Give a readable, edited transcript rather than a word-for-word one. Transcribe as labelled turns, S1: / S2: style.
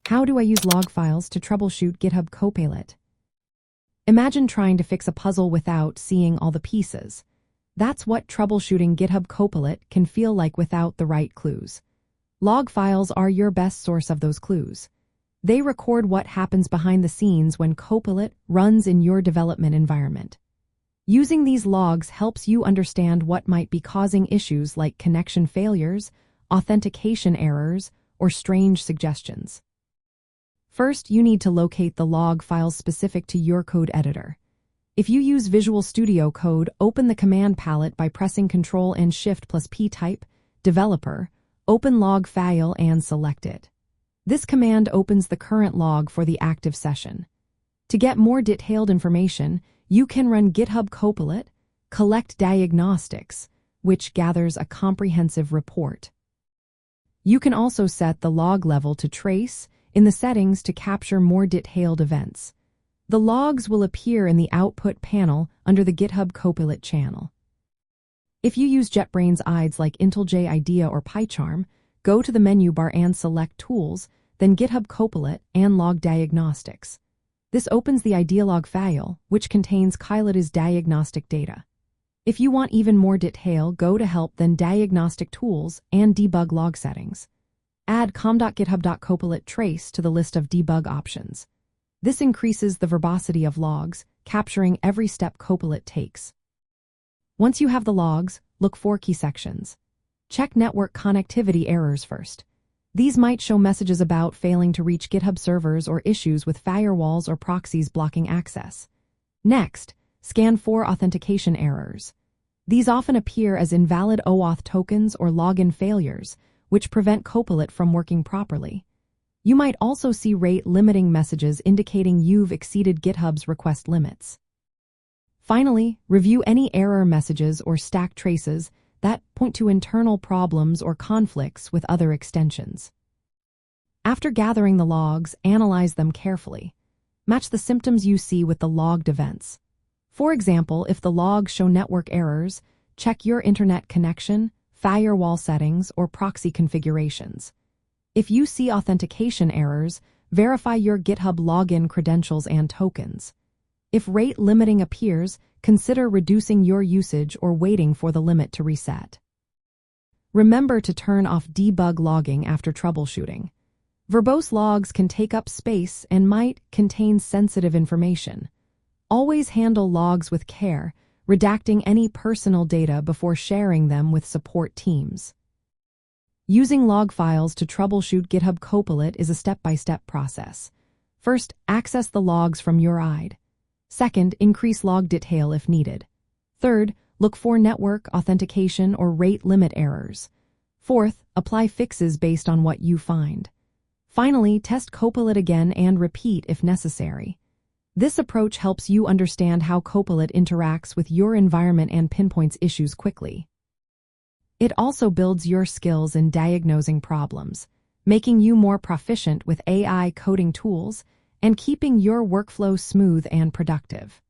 S1: How do I use log files to troubleshoot GitHub Copilot? Imagine trying to fix a puzzle without seeing all the pieces. That's what troubleshooting GitHub Copilot can feel like without the right clues. Log files are your best source of those clues. They record what happens behind the scenes when Copilot runs in your development environment. Using these logs helps you understand what might be causing issues like connection failures, authentication errors, or strange suggestions. First, you need to locate the log files specific to your code editor. If you use Visual Studio Code, open the command palette by pressing Ctrl and Shift plus P, type Developer, open log file and select it. This command opens the current log for the active session. To get more detailed information, you can run GitHub Copilot, collect diagnostics, which gathers a comprehensive report. You can also set the log level to trace in the settings to capture more detailed events. The logs will appear in the output panel under the GitHub Copilot channel. If you use JetBrains IDEs like IntelliJ IDEA or PyCharm, go to the menu bar and select Tools, then GitHub Copilot and Log Diagnostics. This opens the IDEA log file, which contains Copilot's diagnostic data. If you want even more detail, go to Help, then Diagnostic Tools and Debug Log Settings. Add com.github.copilot trace to the list of debug options. This increases the verbosity of logs, capturing every step Copilot takes. Once you have the logs, look for key sections. Check network connectivity errors first. These might show messages about failing to reach GitHub servers or issues with firewalls or proxies blocking access. Next, scan for authentication errors. These often appear as invalid OAuth tokens or login failures, which prevent Copilot from working properly. You might also see rate limiting messages indicating you've exceeded GitHub's request limits. Finally, review any error messages or stack traces that point to internal problems or conflicts with other extensions. After gathering the logs, analyze them carefully. Match the symptoms you see with the logged events. For example, if the logs show network errors, check your internet connection, firewall settings, or proxy configurations. If you see authentication errors, verify your GitHub login credentials and tokens. If rate limiting appears, consider reducing your usage or waiting for the limit to reset. Remember to turn off debug logging after troubleshooting. Verbose logs can take up space and might contain sensitive information. Always handle logs with care, redacting any personal data before sharing them with support teams. Using log files to troubleshoot GitHub Copilot is a step-by-step process. First, access the logs from your IDE. Second, increase log detail if needed. Third, look for network, authentication, or rate limit errors. Fourth, apply fixes based on what you find. Finally, test Copilot again and repeat if necessary. This approach helps you understand how Copilot interacts with your environment and pinpoints issues quickly. It also builds your skills in diagnosing problems, making you more proficient with AI coding tools and keeping your workflow smooth and productive.